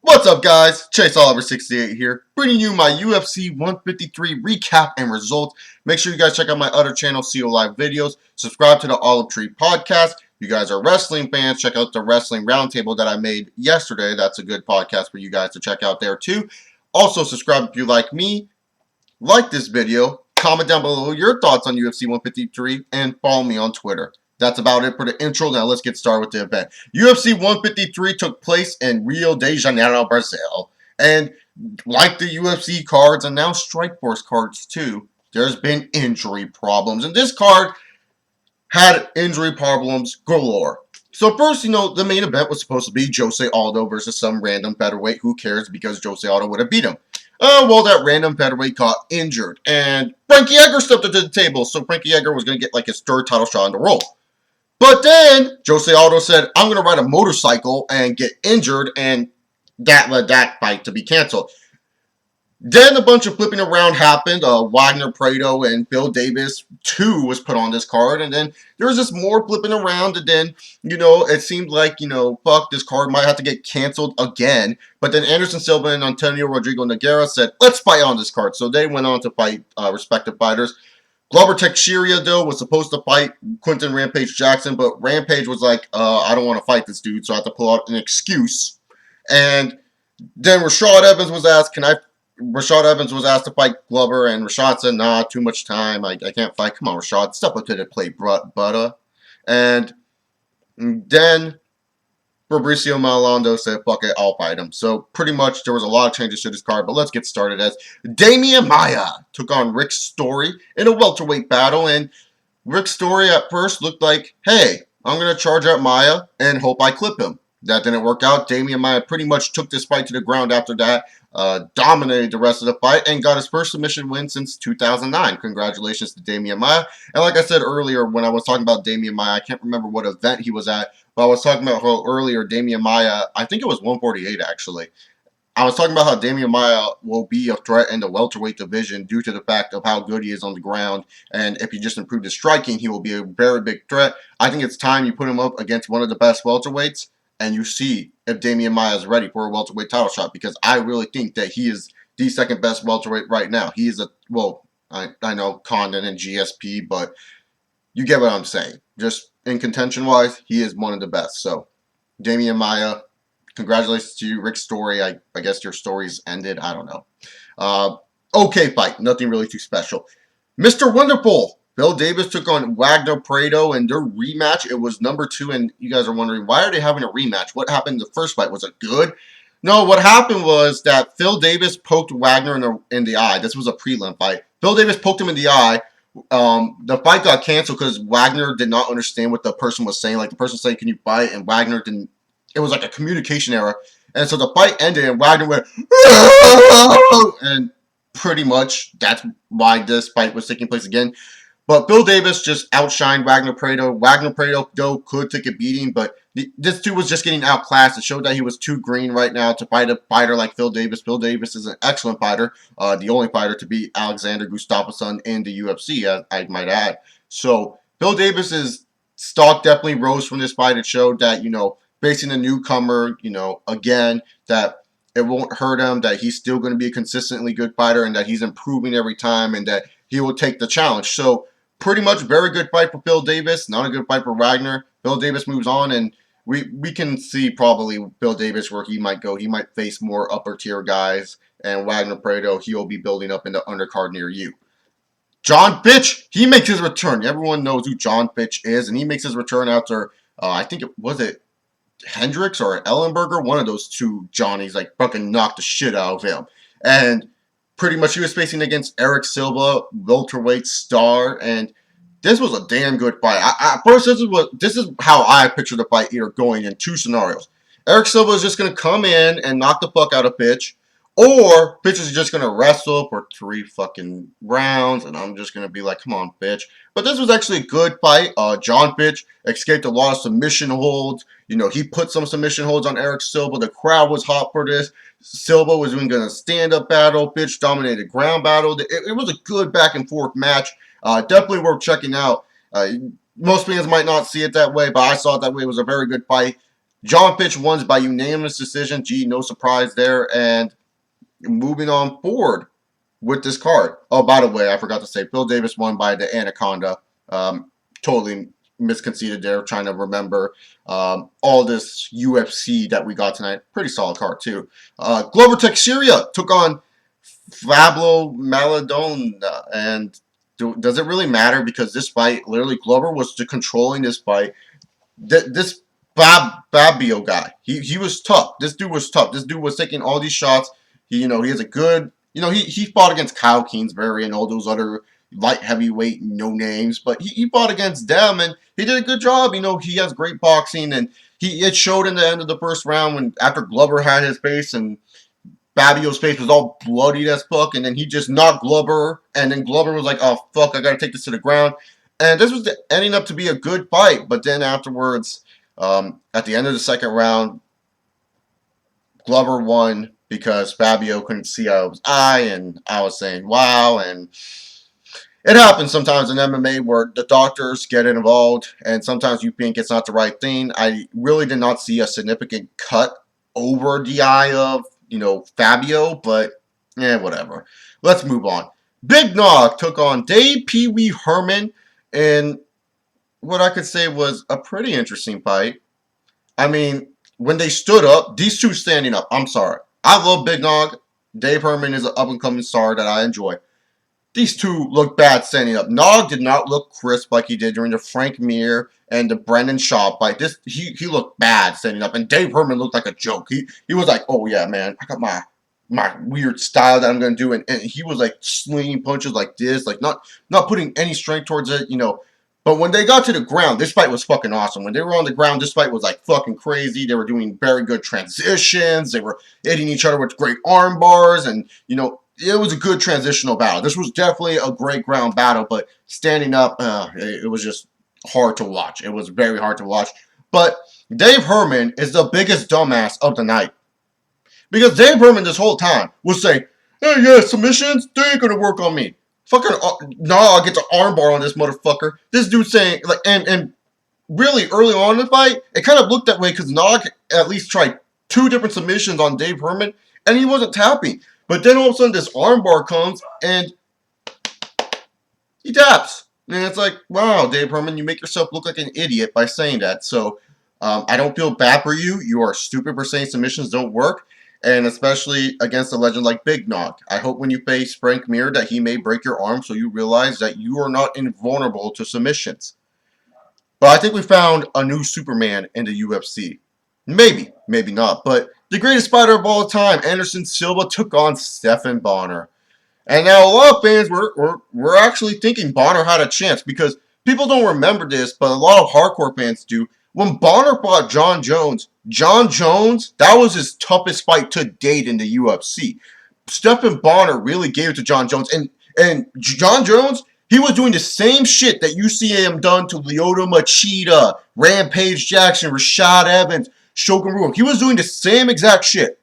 What's up, guys? Chase Oliver 68 here, bringing you my UFC 153 recap and results. Make sure you guys check out my other channel, CO Live Videos. Subscribe to the Olive Tree Podcast. If you guys are wrestling fans, check out the Wrestling Roundtable that I made yesterday. That's a good podcast for you guys to check out there, too. Also, subscribe if you like me. Like this video. Comment down below your thoughts on UFC 153, and follow me on Twitter. That's about it for the intro. Now let's get started with the event. UFC 153 took place in Rio de Janeiro, Brazil. And like the UFC cards and now Strikeforce cards too, there's been injury problems. And this card had injury problems galore. So first, the main event was supposed to be Jose Aldo versus some random featherweight. Who cares, because Jose Aldo would have beat him. Well, that random featherweight got injured. And Frankie Edgar stepped up to the table. So Frankie Edgar was going to get like his third title shot in a row. But then Jose Aldo said, I'm going to ride a motorcycle and get injured, and that led that fight to be canceled. Then a bunch of flipping around happened. Wagner Prado and Bill Davis 2 was put on this card, and then there was just more flipping around, and then, it seemed like, fuck, this card might have to get canceled again. But then Anderson Silva and Antonio Rodrigo Nogueira said, let's fight on this card. So they went on to fight respective fighters. Glover Teixeira, though, was supposed to fight Quinton Rampage Jackson, but Rampage was like, I don't want to fight this dude, so I have to pull out an excuse. And then Rashad Evans was asked, Rashad Evans was asked to fight Glover, and Rashad said, nah, too much time, I can't fight. Come on, Rashad, step up to the plate, butter. And then Fabricio Maldonado said, fuck it, I'll fight him. So pretty much there was a lot of changes to this card, but let's get started. As Damian Maia took on Rick Story in a welterweight battle, and Rick Story at first looked like, hey, I'm going to charge out Maia and hope I clip him. That didn't work out. Damian Maia pretty much took this fight to the ground after that, dominated the rest of the fight, and got his first submission win since 2009. Congratulations to Damian Maia. And like I said earlier, when I was talking about Damian Maia, I can't remember what event he was at, but I was talking about how earlier Damian Maia, I think it was 148 actually. I was talking about how Damian Maia will be a threat in the welterweight division due to the fact of how good he is on the ground. And if he just improved his striking, he will be a very big threat. I think it's time you put him up against one of the best welterweights, and you see if Damian Maia is ready for a welterweight title shot, because I really think that he is the second best welterweight right now. He is I know Condon and GSP, but you get what I'm saying. Just in contention-wise, he is one of the best. So, Damian Maia, congratulations to you. Rick Story, I guess your story's ended. I don't know. Okay fight. Nothing really too special. Mr. Wonderful, Bill Davis took on Wagner Prado in their rematch. It was number 2, and you guys are wondering, why are they having a rematch? What happened in the first fight? Was it good? No, what happened was that Phil Davis poked Wagner in the eye. This was a prelim fight. Phil Davis poked him in the eye. The fight got canceled because Wagner did not understand what the person was saying. Like, the person saying, can you fight? And Wagner didn't. It was like a communication error. And so the fight ended, and Wagner went, and pretty much that's why this fight was taking place again. But Bill Davis just outshined Wagner Prado. Wagner Prado, though, could take a beating, but this dude was just getting outclassed. It showed that he was too green right now to fight a fighter like Phil Davis. Phil Davis is an excellent fighter, the only fighter to beat Alexander Gustafsson in the UFC, I might add. So Bill Davis's stock definitely rose from this fight. It showed that, facing a newcomer, again, that it won't hurt him, that he's still going to be a consistently good fighter, and that he's improving every time, and that he will take the challenge. So pretty much very good fight for Bill Davis, not a good fight for Wagner. Bill Davis moves on, and we can see probably Bill Davis where he might go. He might face more upper tier guys, and Wagner Prado, he'll be building up in the undercard near you. John Fitch, he makes his return. Everyone knows who John Fitch is, and he makes his return after, I think it Hendricks or Ellenberger, one of those two Johnnies, like, fucking knocked the shit out of him. And pretty much he was facing against Eric Silva, welterweight star, and this was a damn good fight. At first, this is how I picture the fight either going in two scenarios. Eric Silva is just going to come in and knock the fuck out of Fitch, or Fitch is just going to wrestle for 3 fucking rounds, and I'm just going to be like, come on, Fitch. But this was actually a good fight. John Fitch escaped a lot of submission holds. He put some submission holds on Eric Silva. The crowd was hot for this. Silva was doing a stand-up battle. Fitch dominated ground battle. It was a good back-and-forth match. Definitely worth checking out. Most fans might not see it that way, but I saw it that way. It was a very good fight. John Fitch wins by unanimous decision. Gee, no surprise there. And moving on forward with this card. Oh, by the way, I forgot to say, Phil Davis won by the Anaconda. Totally misconceded there, trying to remember all this UFC that we got tonight. Pretty solid card, too. Glover Teixeira took on Fabio Maladona. And does it really matter? Because this fight, literally, Glover was controlling this fight. This Fabio guy, he was tough. This dude was tough. This dude was taking all these shots. He has a good, he fought against Kyle Kingsbury and all those other light heavyweight no names, but he fought against them and he did a good job. He has great boxing, and it showed in the end of the first round when after Glover had his face and Fabio's face was all bloodied as fuck, and then he just knocked Glover, and then Glover was like, oh fuck, I gotta take this to the ground. And this was ending up to be a good fight, but then afterwards, at the end of the second round, Glover won because Fabio couldn't see out of his eye, and I was saying, wow. And it happens sometimes in MMA where the doctors get involved, and sometimes you think it's not the right thing. I really did not see a significant cut over the eye of, Fabio, but, whatever. Let's move on. Big Nog took on Dave Pee Wee Herman, and what I could say was a pretty interesting fight. I mean, when they stood up, these two standing up, I'm sorry. I love Big Nog. Dave Herman is an up-and-coming star that I enjoy. These two look bad standing up. Nog did not look crisp like he did during the Frank Mir and the Brendan Schaub fight. He looked bad standing up, and Dave Herman looked like a joke. He was like, oh yeah, man, I got my weird style that I'm gonna do, and he was like slinging punches like this, like not putting any strength towards it, But when they got to the ground, this fight was fucking awesome. When they were on the ground, this fight was like fucking crazy. They were doing very good transitions. They were hitting each other with great arm bars, and it was a good transitional battle. This was definitely a great ground battle, but standing up, it was just hard to watch. It was very hard to watch. But Dave Herman is the biggest dumbass of the night. Because Dave Herman this whole time was saying, hey, yeah, submissions, they ain't gonna work on me. Fucking Nog gets an armbar on this motherfucker. This dude saying, like, and really early on in the fight, it kind of looked that way because Nog at least tried 2 different submissions on Dave Herman, and he wasn't tapping. But then all of a sudden this armbar comes, and he taps. And it's like, wow, Dave Herman, you make yourself look like an idiot by saying that. So I don't feel bad for you. You are stupid for saying submissions don't work, and especially against a legend like Big Nog. I hope when you face Frank Mir that he may break your arm so you realize that you are not invulnerable to submissions. But I think we found a new Superman in the UFC. Maybe, maybe not. But the greatest fighter of all time, Anderson Silva, took on Stephan Bonnar. And now a lot of fans were actually thinking Bonnar had a chance because people don't remember this, but a lot of hardcore fans do. When Bonnar fought John Jones, that was his toughest fight to date in the UFC. Stephan Bonnar really gave it to John Jones. And John Jones, he was doing the same shit that you see him done to Lyoto Machida, Rampage Jackson, Rashad Evans, Shogun Rua. He was doing the same exact shit.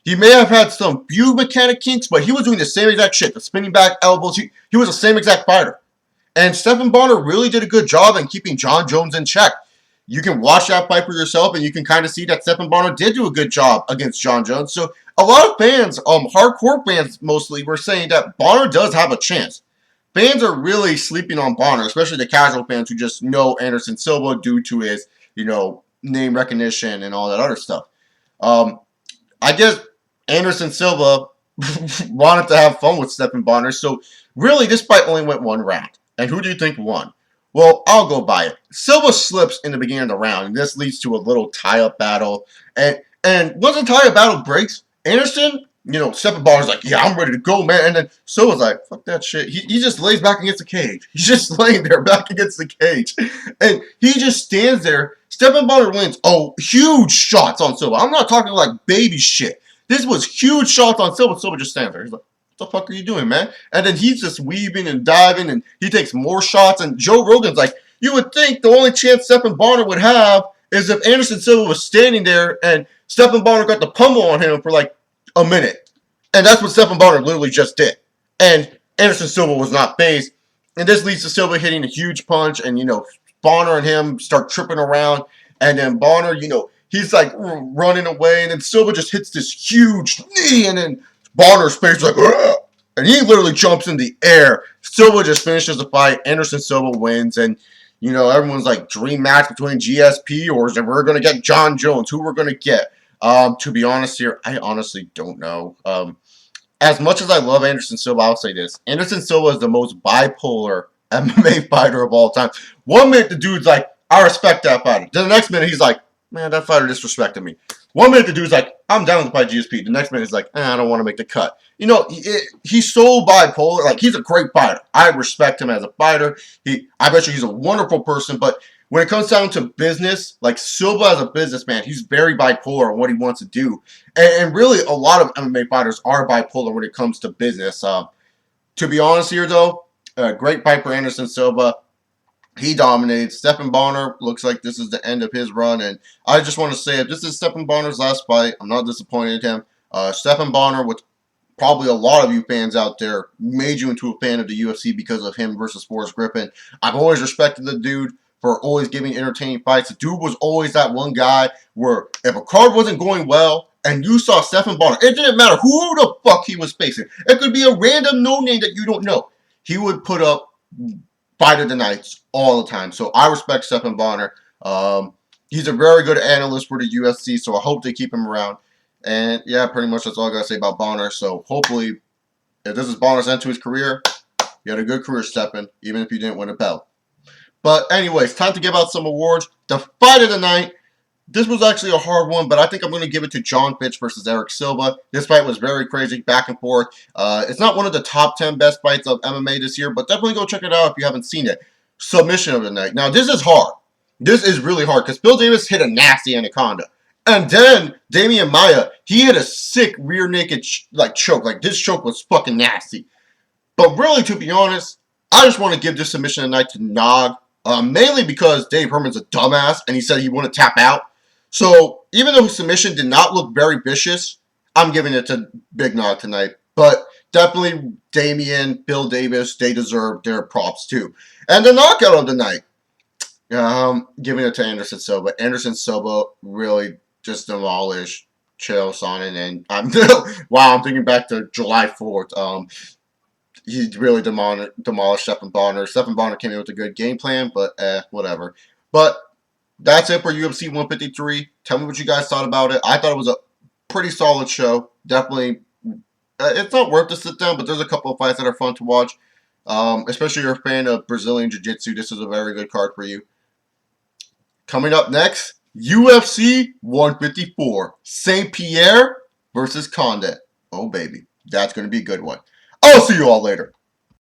He may have had some few mechanic kinks, but he was doing the same exact shit. The spinning back elbows, he was the same exact fighter. And Stephan Bonnar really did a good job in keeping John Jones in check. You can watch that fight for yourself, and you can kind of see that Stephan Bonnar did do a good job against John Jones. So a lot of fans, hardcore fans mostly, were saying that Bonnar does have a chance. Fans are really sleeping on Bonnar, especially the casual fans who just know Anderson Silva due to his, name recognition and all that other stuff. I guess Anderson Silva wanted to have fun with Stephan Bonnar, so really this fight only went 1 round. And who do you think won? Well, I'll go by it. Silva slips in the beginning of the round, and this leads to a little tie-up battle. And once the tie-up battle breaks, Anderson, Stephan Bonner's like, yeah, I'm ready to go, man. And then Silva's like, fuck that shit. He just lays back against the cage. He's just laying there back against the cage. And he just stands there. Stephan Bonnar wins. Oh, huge shots on Silva. I'm not talking like baby shit. This was huge shots on Silva. Silva just stands there. He's like, what the fuck are you doing, man? And then he's just weaving and diving, and he takes more shots. And Joe Rogan's like, you would think the only chance Stephan Bonnar would have is if Anderson Silva was standing there and Stephan Bonnar got the pummel on him for like a minute. And that's what Stephan Bonnar literally just did. And Anderson Silva was not phased. And this leads to Silva hitting a huge punch. And, Bonnar and him start tripping around. And then Bonnar, he's like running away, and then Silva just hits this huge knee, and then Bonnar's face is like, "Ugh!" And he literally jumps in the air. Silva just finishes the fight. Anderson Silva wins, and you know everyone's like dream match between GSP or is it we're gonna get John Jones? Who we're gonna get? To be honest here, I honestly don't know. As much as I love Anderson Silva, I'll say this: Anderson Silva is the most bipolar MMA fighter of all time. 1 minute the dude's like, I respect that fighter. Then the next minute he's like, man, that fighter disrespected me. 1 minute the dude's like, I'm down to fight GSP. The next minute he's like, I don't want to make the cut. You know, he's so bipolar. Like, he's a great fighter. I respect him as a fighter. I bet you he's a wonderful person. But when it comes down to business, like Silva as a businessman, he's very bipolar on what he wants to do. And really, a lot of MMA fighters are bipolar when it comes to business. To be honest here, though, great fight for Anderson Silva. He dominated. Stephan Bonnar looks like this is the end of his run. And I just want to say, if this is Stephan Bonnar's last fight, I'm not disappointed in him. Stephan Bonnar, which probably a lot of you fans out there made you into a fan of the UFC because of him versus Forrest Griffin. I've always respected the dude for always giving entertaining fights. The dude was always that one guy where if a card wasn't going well and you saw Stephan Bonnar, it didn't matter who the fuck he was facing. It could be a random no-name that you don't know. He would put up fight of the nights all the time. So I respect Stephan Bonnar. He's a very good analyst for the UFC, so I hope they keep him around. And yeah, pretty much that's all I got to say about Bonnar. So hopefully, if this is Bonnar's end to his career, you had a good career, Stephan, even if you didn't win a belt. But anyways, time to give out some awards. The fight of the night. This was actually a hard one, but I think I'm going to give it to John Fitch versus Eric Silva. This fight was very crazy, back and forth. It's not one of the top 10 best fights of MMA this year, but definitely go check it out if you haven't seen it. Submission of the night. Now, this is hard. This is really hard because Bill Davis hit a nasty anaconda. And then Damian Maia, he hit a sick rear naked choke. Like, this choke was fucking nasty. But really, to be honest, I just want to give this submission of the night to Nog. Mainly because Dave Herman's a dumbass and he said he wouldn't tap out. So, even though his submission did not look very vicious, I'm giving it to Big Nog tonight. But definitely Damian, Bill Davis, they deserve their props too. And the knockout of the night, giving it to Anderson Silva. Anderson Silva really just demolished Chael Sonnen. And I'm thinking back to July 4th. He really demolished Stephan Bonnar. Stephan Bonnar came in with a good game plan, but whatever. But that's it for UFC 153. Tell me what you guys thought about it. I thought it was a pretty solid show. Definitely, it's not worth to sit down, but there's a couple of fights that are fun to watch. Especially if you're a fan of Brazilian Jiu-Jitsu, this is a very good card for you. Coming up next, UFC 154. St. Pierre versus Condit. Oh, baby. That's going to be a good one. I'll see you all later.